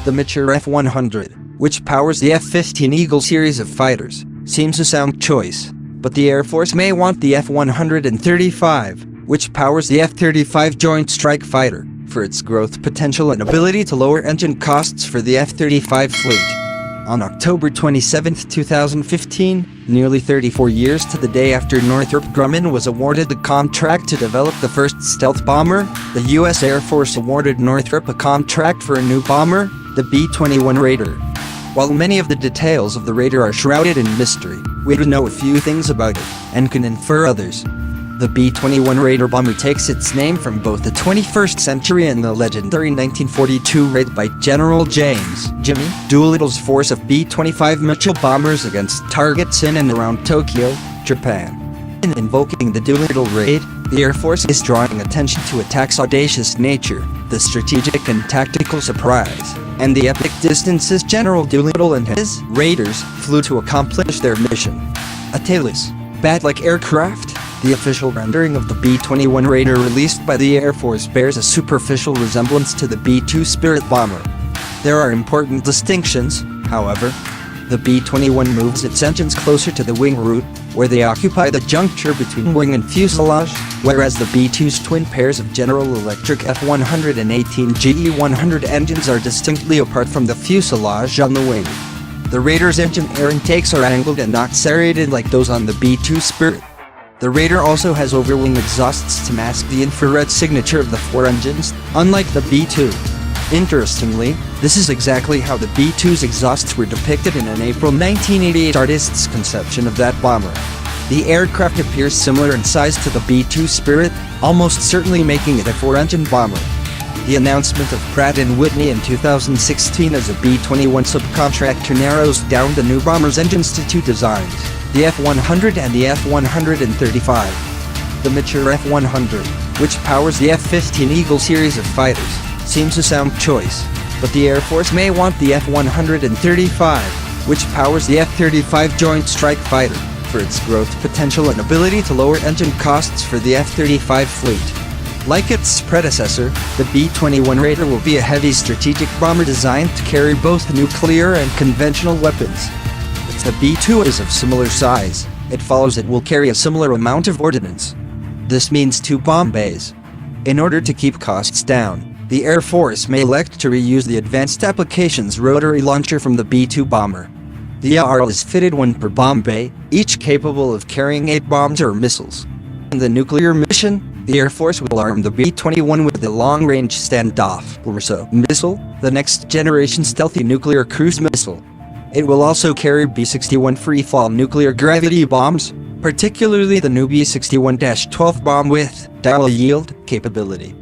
The mature F-100, which powers the F-15 Eagle series of fighters, seems a sound choice, but the Air Force may want the F-135, which powers the F-35 Joint Strike Fighter, for its growth potential and ability to lower engine costs for the F-35 fleet. On October 27, 2015, nearly 34 years to the day after Northrop Grumman was awarded the contract to develop the first stealth bomber, the U.S. Air Force awarded Northrop a contract for a new bomber, the B-21 Raider. While many of the details of the Raider are shrouded in mystery, we do know a few things about it, and can infer others. The B-21 Raider bomber takes its name from both the 21st century and the legendary 1942 raid by General James "Jimmy" Doolittle's force of B-25 Mitchell bombers against targets in and around Tokyo, Japan. In invoking the Doolittle raid, the Air Force is drawing attention to attack's audacious nature, the strategic and tactical surprise, and the epic distances General Doolittle and his Raiders flew to accomplish their mission. A tailless, bat-like aircraft, the official rendering of the B-21 Raider released by the Air Force bears a superficial resemblance to the B-2 Spirit bomber. There are important distinctions, however. The B-21 moves its engines closer to the wing root, where they occupy the juncture between wing and fuselage, whereas the B-2's twin pairs of General Electric F-118 GE-100 engines are distinctly apart from the fuselage on the wing. The Raider's engine air intakes are angled and not serrated like those on the B-2 Spirit. The Raider also has overwing exhausts to mask the infrared signature of the four engines, unlike the B-2. Interestingly, this is exactly how the B-2's exhausts were depicted in an April 1988 artist's conception of that bomber. The aircraft appears similar in size to the B-2 Spirit, almost certainly making it a four-engine bomber. The announcement of Pratt & Whitney in 2016 as a B-21 subcontractor narrows down the new bomber's engines to two designs, the F-100 and the F-135. The mature F-100, which powers the F-15 Eagle series of fighters, seems a sound choice, but the Air Force may want the F-135, which powers the F-35 Joint Strike Fighter, for its growth potential and ability to lower engine costs for the F-35 fleet. Like its predecessor, the B-21 Raider will be a heavy strategic bomber designed to carry both nuclear and conventional weapons. If the B-2 is of similar size, it follows it will carry a similar amount of ordnance. This means two bomb bays. In order to keep costs down, the Air Force may elect to reuse the Advanced Applications Rotary Launcher from the B-2 bomber. The ARL is fitted one per bomb bay, each capable of carrying 8 bombs or missiles. In the nuclear mission, the Air Force will arm the B-21 with the Long-Range Standoff (LRSO) missile, the next-generation stealthy nuclear cruise missile. It will also carry B-61 free-fall nuclear gravity bombs, particularly the new B-61-12 bomb with dial yield capability.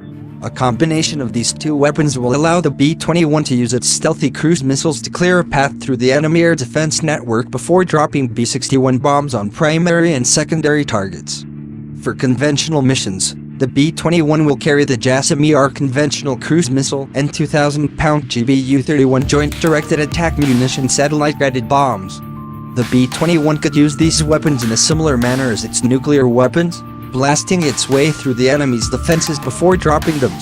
A combination of these two weapons will allow the B-21 to use its stealthy cruise missiles to clear a path through the enemy air defense network before dropping B-61 bombs on primary and secondary targets. For conventional missions, the B-21 will carry the JASSM-ER conventional cruise missile and 2,000-pound GBU-31 Joint Directed Attack Munition satellite-guided bombs. The B-21 could use these weapons in a similar manner as its nuclear weapons, blasting its way through the enemy's defenses before dropping them.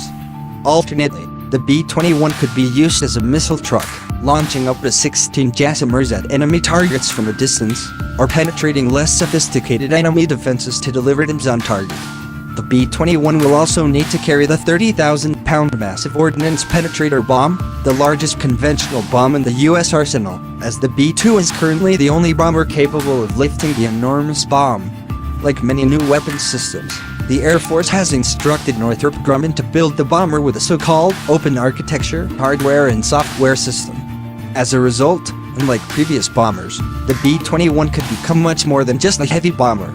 Alternately, the B-21 could be used as a missile truck, launching up to 16 JASSMers at enemy targets from a distance, or penetrating less sophisticated enemy defenses to deliver them on target. The B-21 will also need to carry the 30,000-pound Massive Ordnance Penetrator bomb, the largest conventional bomb in the U.S. arsenal, as the B-2 is currently the only bomber capable of lifting the enormous bomb. Like many new weapons systems, the Air Force has instructed Northrop Grumman to build the bomber with a so-called open architecture hardware and software system. As a result, unlike previous bombers, the B-21 could become much more than just a heavy bomber.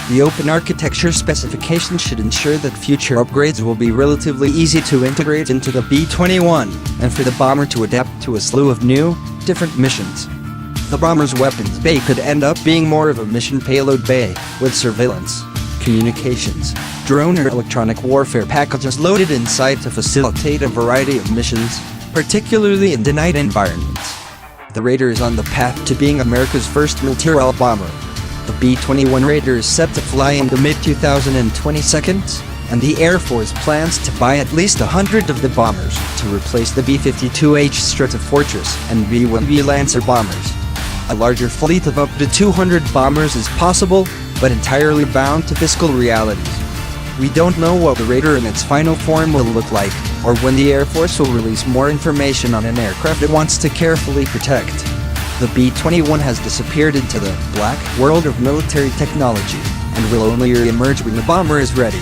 The open architecture specifications should ensure that future upgrades will be relatively easy to integrate into the B-21, and for the bomber to adapt to a slew of new, different missions. The bomber's weapons bay could end up being more of a mission payload bay, with surveillance, communications, drone or electronic warfare packages loaded inside to facilitate a variety of missions, particularly in denied environments. The Raider is on the path to being America's first multi-role bomber. The B-21 Raider is set to fly in the mid-2022, and the Air Force plans to buy at least 100 of the bombers to replace the B-52H Stratofortress and B-1B Lancer bombers. A larger fleet of up to 200 bombers is possible, but entirely bound to fiscal realities. We don't know what the Raider in its final form will look like, or when the Air Force will release more information on an aircraft it wants to carefully protect. The B-21 has disappeared into the black world of military technology, and will only re-emerge when the bomber is ready.